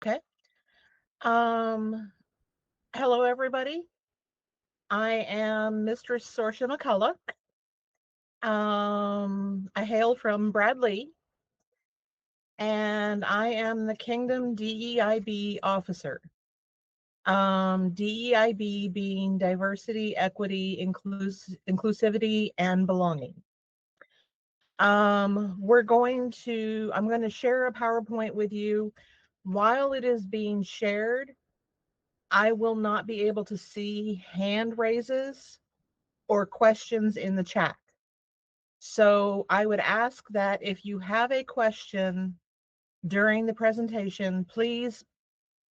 Okay. Um, Hello, everybody. I am Mistress Sorcia McCulloch. I hail from Bradley, and I am the Kingdom DEIB officer. DEIB being diversity, equity, inclusivity, and belonging. I'm going to share a PowerPoint with you. While it is being shared, I will not be able to see hand raises or questions in the chat. So I would ask that if you have a question during the presentation, please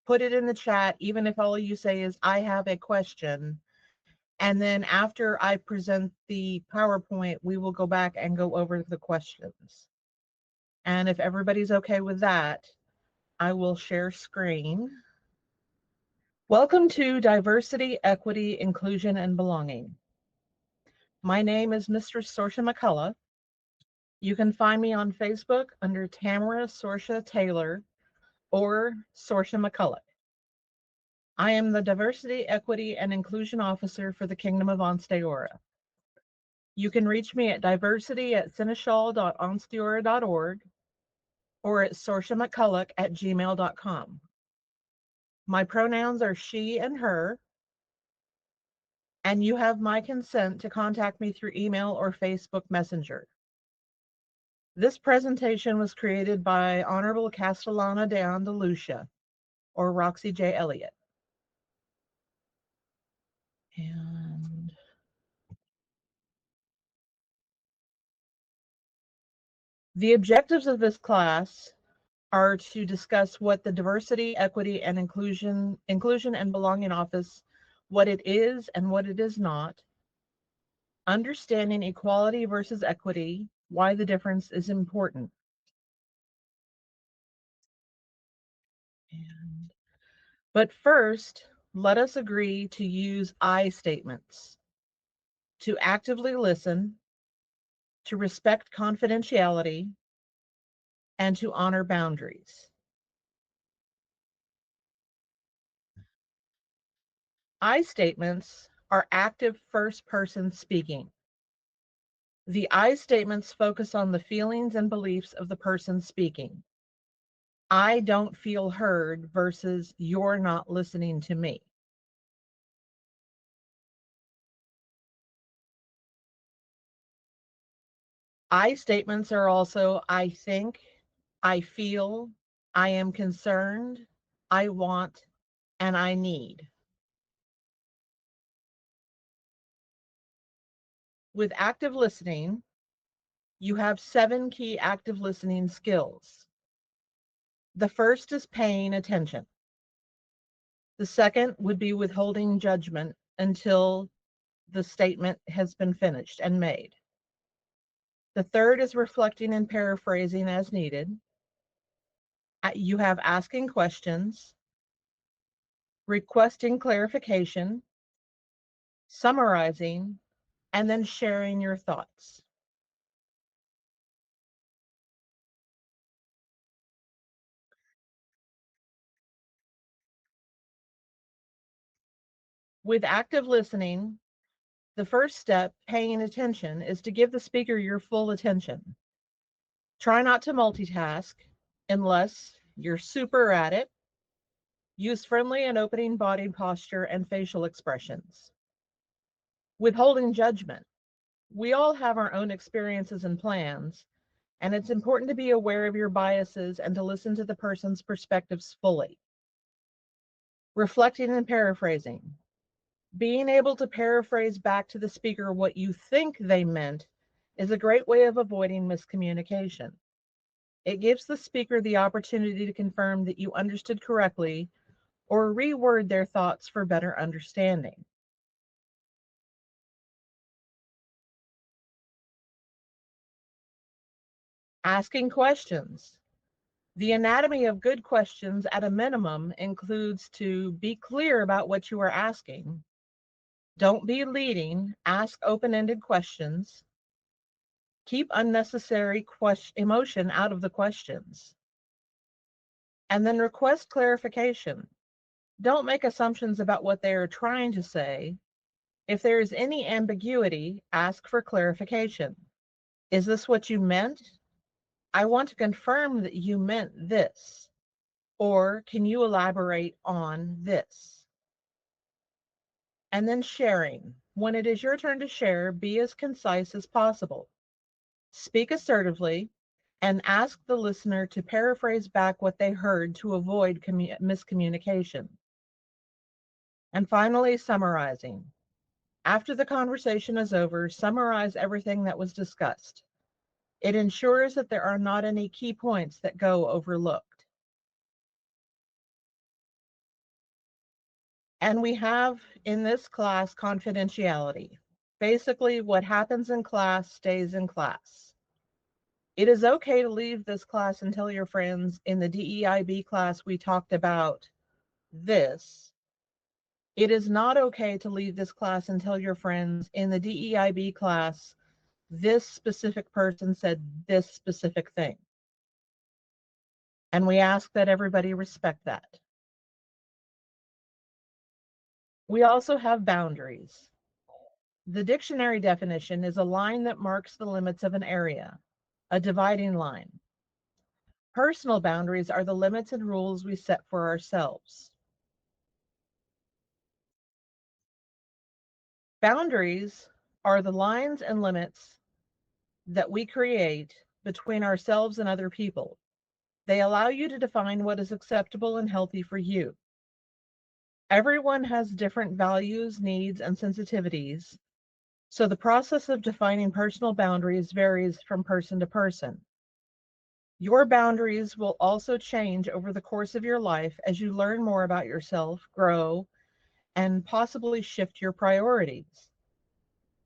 put it in the chat, even if all you say is, I have a question. And then after I present the PowerPoint, we will go back and go over the questions. And if everybody's okay with that, I will share screen. Welcome to Diversity, Equity, Inclusion, and Belonging. My name is Mistress Sorcia McCulloch. You can find me on Facebook under Tamara Sorcia Taylor or Sorcia McCulloch. I am the Diversity, Equity, and Inclusion Officer for the Kingdom of Ansteorra. You can reach me at diversity@seneschal.ansteorra.org or at sorciamcculloch@gmail.com. My pronouns are she and her, and you have my consent to contact me through email or Facebook Messenger. This presentation was created by Honorable Castellana de Andalusia, or Roxy J. Elliott. And the objectives of this class are to discuss what the Diversity, Equity, and Inclusion and Belonging Office, what it is and what it is not, understanding equality versus equity, why the difference is important. But first, let us agree to use I statements, to actively listen, to respect confidentiality, and to honor boundaries. I statements are active first person speaking. The I statements focus on the feelings and beliefs of the person speaking. I don't feel heard versus you're not listening to me. I statements are also I think, I feel, I am concerned, I want, and I need. With active listening, you have 7 key active listening skills. The first is paying attention. The second would be withholding judgment until the statement has been finished and made. The third is reflecting and paraphrasing as needed. You have asking questions, requesting clarification, summarizing, and then sharing your thoughts. With active listening, the first step, paying attention, is to give the speaker your full attention. Try not to multitask unless you're super at it. Use friendly and opening body posture and facial expressions. Withholding judgment. We all have our own experiences and plans, and it's important to be aware of your biases and to listen to the person's perspectives fully. Reflecting and paraphrasing. Being able to paraphrase back to the speaker what you think they meant is a great way of avoiding miscommunication. It gives the speaker the opportunity to confirm that you understood correctly or reword their thoughts for better understanding. Asking questions. The anatomy of good questions at a minimum includes to be clear about what you are asking. Don't be leading, ask open-ended questions. Keep unnecessary emotion out of the questions. and then request clarification. Don't make assumptions about what they are trying to say. If there is any ambiguity, ask for clarification. Is this what you meant? I want to confirm that you meant this. Or can you elaborate on this? And then sharing. When it is your turn to share, be as concise as possible. Speak assertively and ask the listener to paraphrase back what they heard to avoid miscommunication. And finally, summarizing. After the conversation is over, summarize everything that was discussed. It ensures that there are not any key points that go overlooked. And we have in this class confidentiality. Basically, what happens in class stays in class. It is okay to leave this class and tell your friends. In the DEIB class, we talked about this. It is not okay to leave this class and tell your friends. In the DEIB class, this specific person said this specific thing. And we ask that everybody respect that. We also have boundaries. The dictionary definition is a line that marks the limits of an area, a dividing line. Personal boundaries are the limits and rules we set for ourselves. Boundaries are the lines and limits that we create between ourselves and other people. They allow you to define what is acceptable and healthy for you. Everyone has different values, needs, and sensitivities, so the process of defining personal boundaries varies from person to person. Your boundaries will also change over the course of your life as you learn more about yourself, grow, and possibly shift your priorities.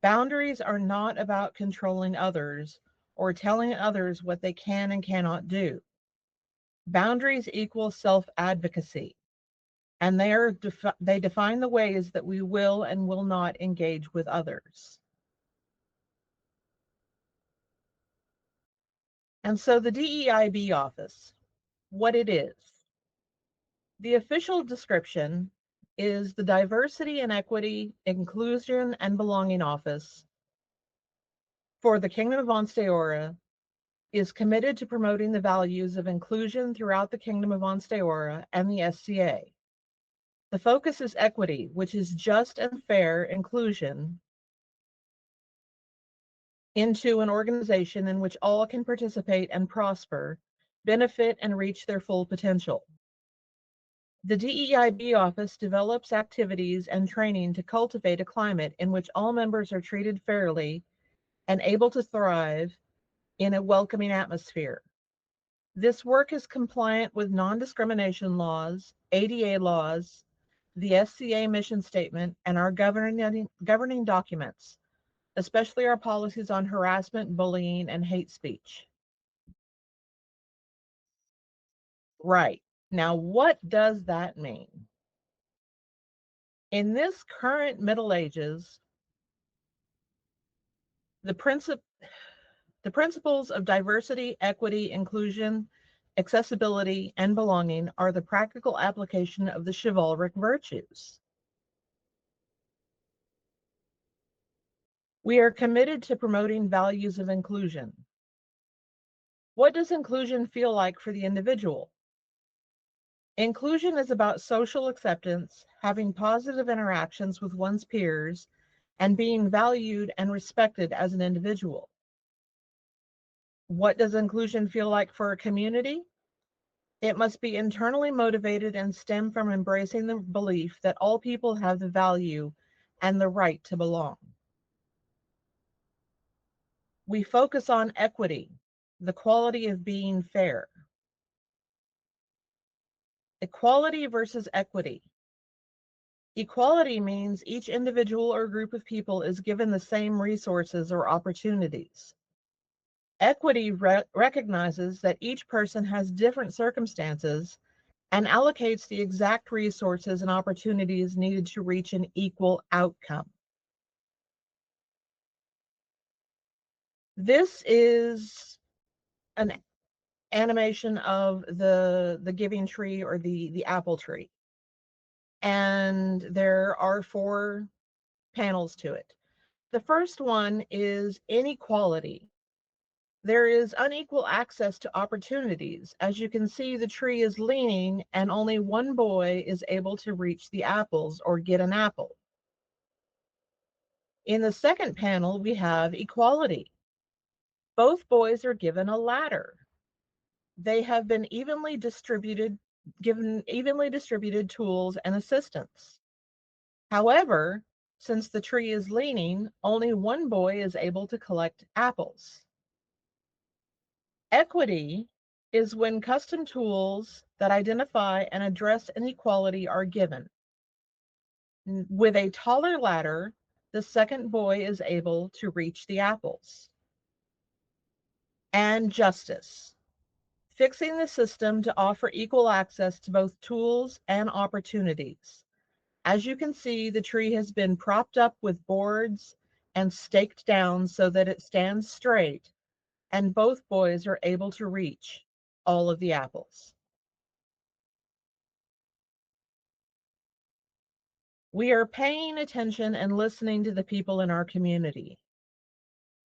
Boundaries are not about controlling others or telling others what they can and cannot do. Boundaries equal self-advocacy, and they define the ways that we will and will not engage with others. And so the DEIB office, what it is. The official description is the Diversity and Equity, Inclusion and Belonging Office for the Kingdom of Ansteorra is committed to promoting the values of inclusion throughout the Kingdom of Ansteorra and the SCA. The focus is equity, which is just and fair inclusion into an organization in which all can participate and prosper, benefit, and reach their full potential. The DEIB office develops activities and training to cultivate a climate in which all members are treated fairly and able to thrive in a welcoming atmosphere. This work is compliant with non-discrimination laws, ADA laws, the SCA mission statement, and our governing documents, especially our policies on harassment, bullying, and hate speech. Right. Now, what does that mean? In this current Middle Ages, the principles of diversity, equity, inclusion, accessibility, and belonging are the practical application of the chivalric virtues. We are committed to promoting values of inclusion. What does inclusion feel like for the individual? Inclusion is about social acceptance, having positive interactions with one's peers, and being valued and respected as an individual. What does inclusion feel like for a community? It must be internally motivated and stem from embracing the belief that all people have the value and the right to belong. We focus on equity, the quality of being fair. Equality versus equity. Equality means each individual or group of people is given the same resources or opportunities. Equity recognizes that each person has different circumstances and allocates the exact resources and opportunities needed to reach an equal outcome. This is an animation of the giving tree or the apple tree. And there are 4 panels to it. The first one is inequality. There is unequal access to opportunities. As you can see, the tree is leaning and only one boy is able to reach the apples or get an apple. In the second panel, we have equality. Both boys are given a ladder. They have been given evenly distributed tools and assistance. However, since the tree is leaning, only one boy is able to collect apples. Equity is when custom tools that identify and address inequality are given. With a taller ladder, the second boy is able to reach the apples. And justice, fixing the system to offer equal access to both tools and opportunities. As you can see, the tree has been propped up with boards and staked down so that it stands straight, and both boys are able to reach all of the apples. We are paying attention and listening to the people in our community.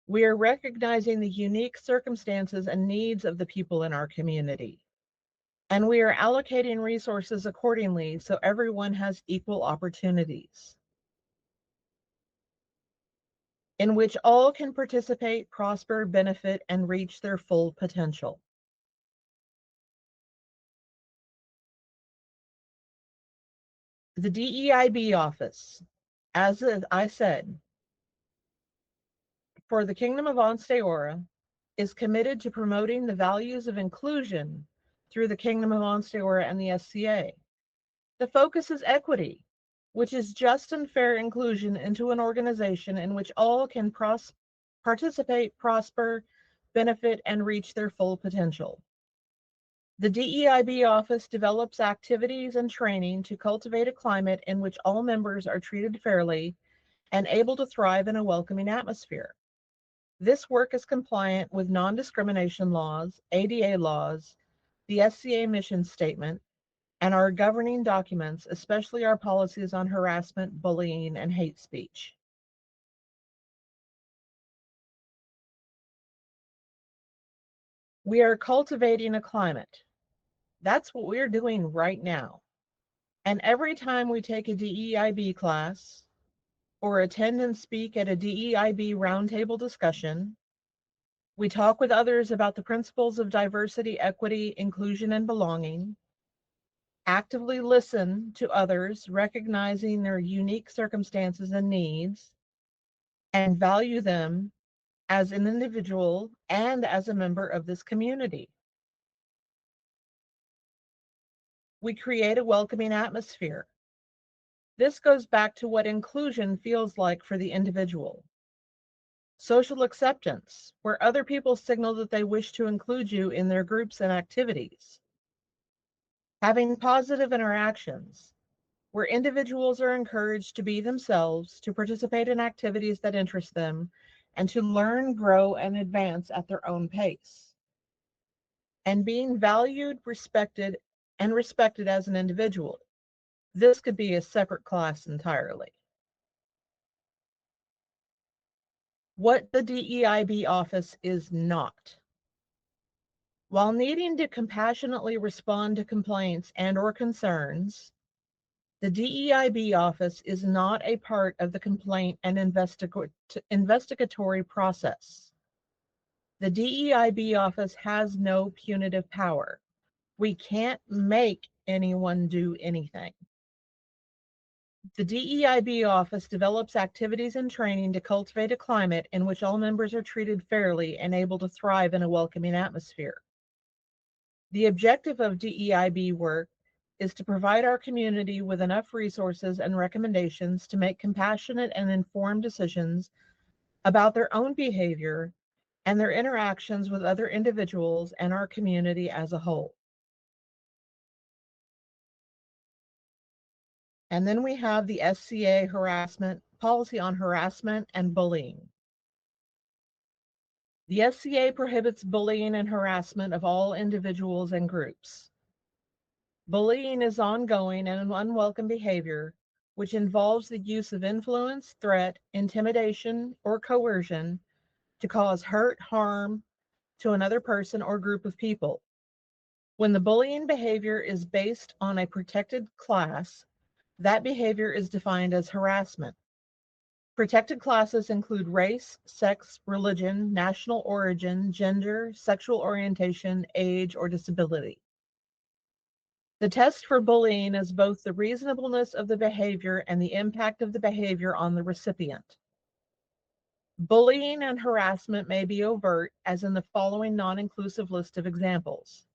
We are recognizing the unique circumstances and needs of the people in our community. And we are allocating resources accordingly so everyone has equal opportunities in which all can participate, prosper, benefit, and reach their full potential. The DEIB office, as I said, for the Kingdom of Ansteorra, is committed to promoting the values of inclusion through the Kingdom of Ansteorra and the SCA. The focus is equity, which is just and fair inclusion into an organization in which all can participate, prosper, benefit, and reach their full potential. The DEIB office develops activities and training to cultivate a climate in which all members are treated fairly and able to thrive in a welcoming atmosphere. This work is compliant with non-discrimination laws, ADA laws, the SCA mission statement, and our governing documents, especially our policies on harassment, bullying, and hate speech. We are cultivating a climate. That's what we're doing right now. And every time we take a DEIB class or attend and speak at a DEIB roundtable discussion, we talk with others about the principles of diversity, equity, inclusion, and belonging, actively listen to others, recognizing their unique circumstances and needs, and value them as an individual and as a member of this community. We create a welcoming atmosphere. This goes back to what inclusion feels like for the individual. Social acceptance, where other people signal that they wish to include you in their groups and activities. Having positive interactions, where individuals are encouraged to be themselves, to participate in activities that interest them, and to learn, grow, and advance at their own pace. And being valued, respected as an individual. This could be a separate class entirely. What the DEIB office is not. While needing to compassionately respond to complaints and/or concerns, the DEIB office is not a part of the complaint and investigatory process. The DEIB office has no punitive power. We can't make anyone do anything. The DEIB office develops activities and training to cultivate a climate in which all members are treated fairly and able to thrive in a welcoming atmosphere. The objective of DEIB work is to provide our community with enough resources and recommendations to make compassionate and informed decisions about their own behavior and their interactions with other individuals and our community as a whole. And then we have the SCA harassment policy on harassment and bullying. The SCA prohibits bullying and harassment of all individuals and groups. Bullying is ongoing and unwelcome behavior which involves the use of influence, threat, intimidation, or coercion to cause hurt, harm to another person or group of people. When the bullying behavior is based on a protected class, that behavior is defined as harassment. Protected classes include race, sex, religion, national origin, gender, sexual orientation, age, or disability. The test for bullying is both the reasonableness of the behavior and the impact of the behavior on the recipient. Bullying and harassment may be overt, as in the following non-inclusive list of examples.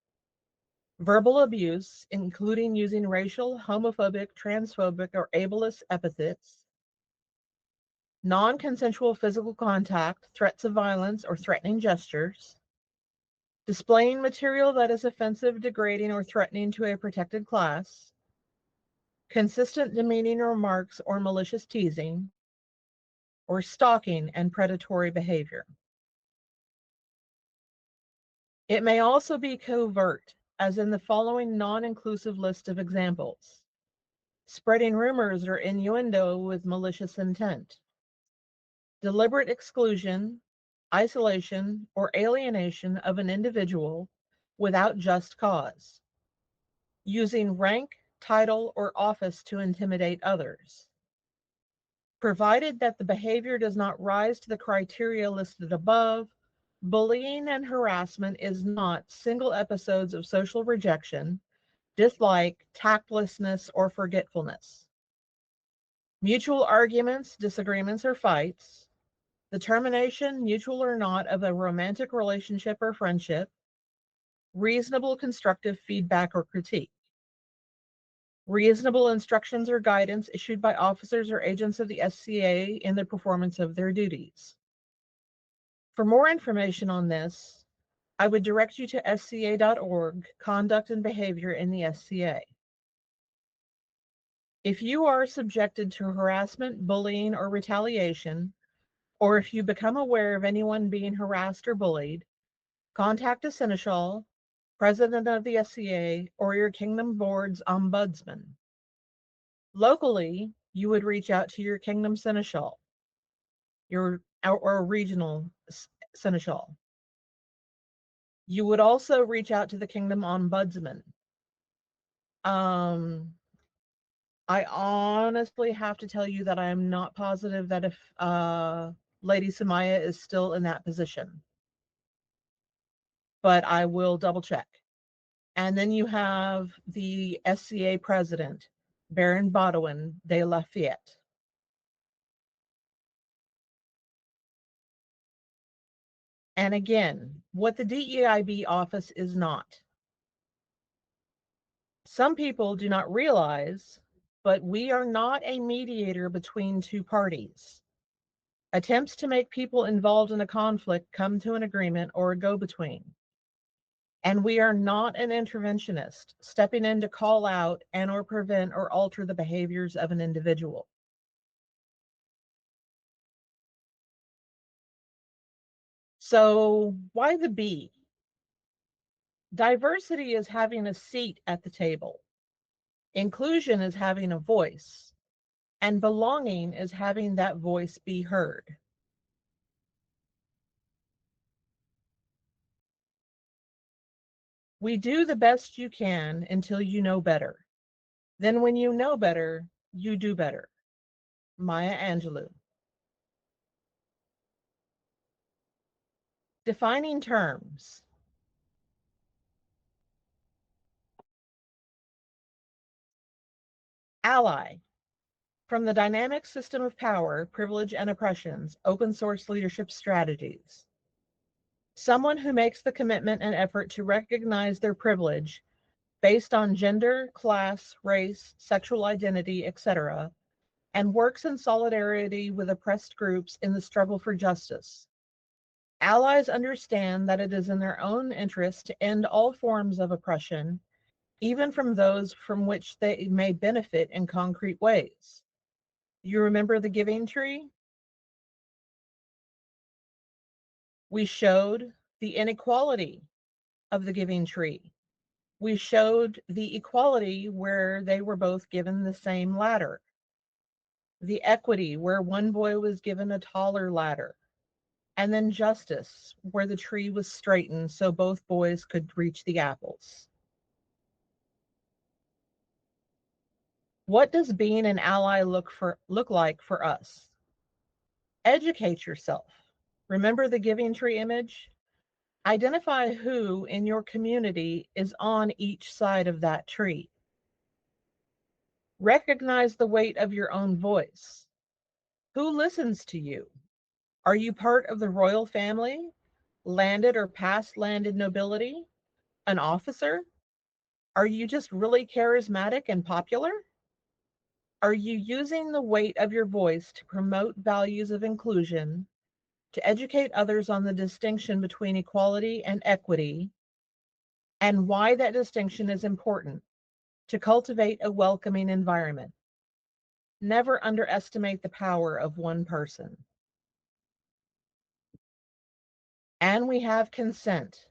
Verbal abuse, including using racial, homophobic, transphobic, or ableist epithets. Non-consensual physical contact, threats of violence, or threatening gestures. Displaying material that is offensive, degrading, or threatening to a protected class. Consistent demeaning remarks or malicious teasing. Or stalking and predatory behavior. It may also be covert, as in the following non-inclusive list of examples. Spreading rumors or innuendo with malicious intent. Deliberate exclusion, isolation, or alienation of an individual without just cause. Using rank, title, or office to intimidate others. Provided that the behavior does not rise to the criteria listed above, bullying and harassment is not single episodes of social rejection, dislike, tactlessness, or forgetfulness. Mutual arguments, disagreements, or fights. The termination, mutual or not, of a romantic relationship or friendship. Reasonable constructive feedback or critique. Reasonable instructions or guidance issued by officers or agents of the SCA in the performance of their duties. For more information on this, I would direct you to sca.org, Conduct and Behavior in the SCA. If you are subjected to harassment, bullying, or retaliation, or if you become aware of anyone being harassed or bullied, contact a seneschal, president of the SCA, or your Kingdom Board's ombudsman. Locally, you would reach out to your Kingdom Seneschal, or regional seneschal. You would also reach out to the Kingdom Ombudsman. I honestly have to tell you that I am not positive that if Lady Samaya is still in that position, but I will double check. And then you have the SCA president, Baron Baudouin de Lafayette. And again, what the DEIB office is not. Some people do not realize, but we are not a mediator between two parties. Attempts to make people involved in a conflict come to an agreement or a go-between. And we are not an interventionist stepping in to call out and or prevent or alter the behaviors of an individual. So why the B? Diversity is having a seat at the table. Inclusion is having a voice. And belonging is having that voice be heard. We do the best you can until you know better. Then when you know better, you do better. Maya Angelou. Defining terms. Ally. From the dynamic system of power, privilege, and oppressions, open source leadership strategies. Someone who makes the commitment and effort to recognize their privilege based on gender, class, race, sexual identity, etc., and works in solidarity with oppressed groups in the struggle for justice. Allies understand that it is in their own interest to end all forms of oppression, even from those from which they may benefit in concrete ways. You remember the giving tree? We showed the inequality of the giving tree. We showed the equality where they were both given the same ladder, the equity where one boy was given a taller ladder, and then justice where the tree was straightened so both boys could reach the apples. What does being an ally look like for us? Educate yourself. Remember the giving tree image? Identify who in your community is on each side of that tree. Recognize the weight of your own voice. Who listens to you? Are you part of the royal family, landed or past landed nobility, an officer? Are you just really charismatic and popular? Are you using the weight of your voice to promote values of inclusion, to educate others on the distinction between equality and equity, and why that distinction is important, to cultivate a welcoming environment? Never underestimate the power of one person. And we have consent.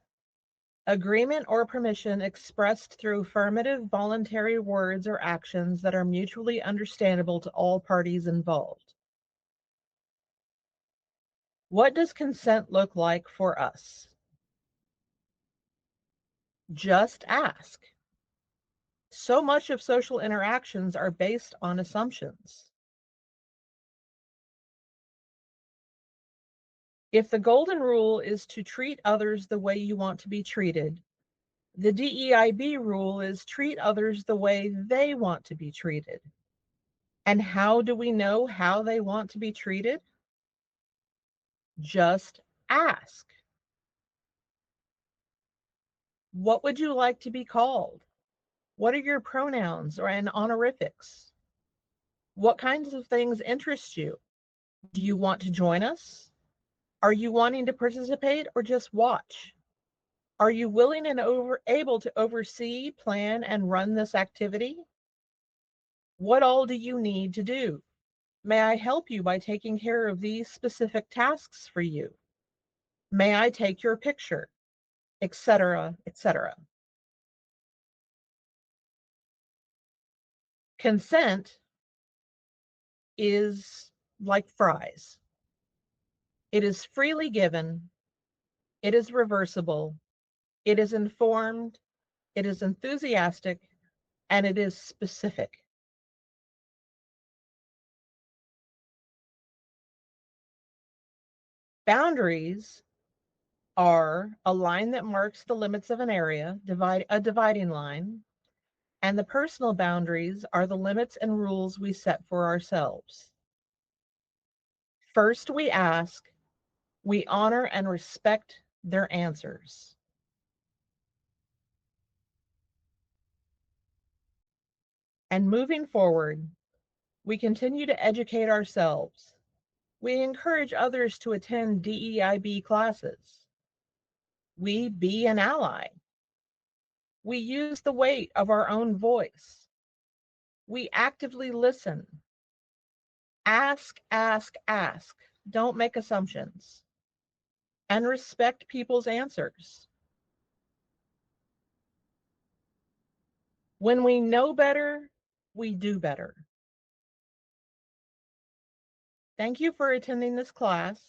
Agreement or permission expressed through affirmative, voluntary words or actions that are mutually understandable to all parties involved. What does consent look like for us? Just ask. So much of social interactions are based on assumptions. If the golden rule is to treat others the way you want to be treated, the DEIB rule is treat others the way they want to be treated. And how do we know how they want to be treated? Just ask. What would you like to be called? What are your pronouns and honorifics? What kinds of things interest you? Do you want to join us? Are you wanting to participate or just watch? Are you willing and able to oversee, plan, and run this activity? What all do you need to do? May I help you by taking care of these specific tasks for you? May I take your picture? Etc., etc. Consent is like fries. It is freely given, it is reversible, it is informed, it is enthusiastic, and it is specific. Boundaries are a line that marks the limits of an area, a dividing line, and the personal boundaries are the limits and rules we set for ourselves. First, we ask, we honor and respect their answers. And moving forward, we continue to educate ourselves. We encourage others to attend DEIB classes. We be an ally. We use the weight of our own voice. We actively listen. Ask, ask, ask. Don't make assumptions. And respect people's answers. When we know better, we do better. Thank you for attending this class.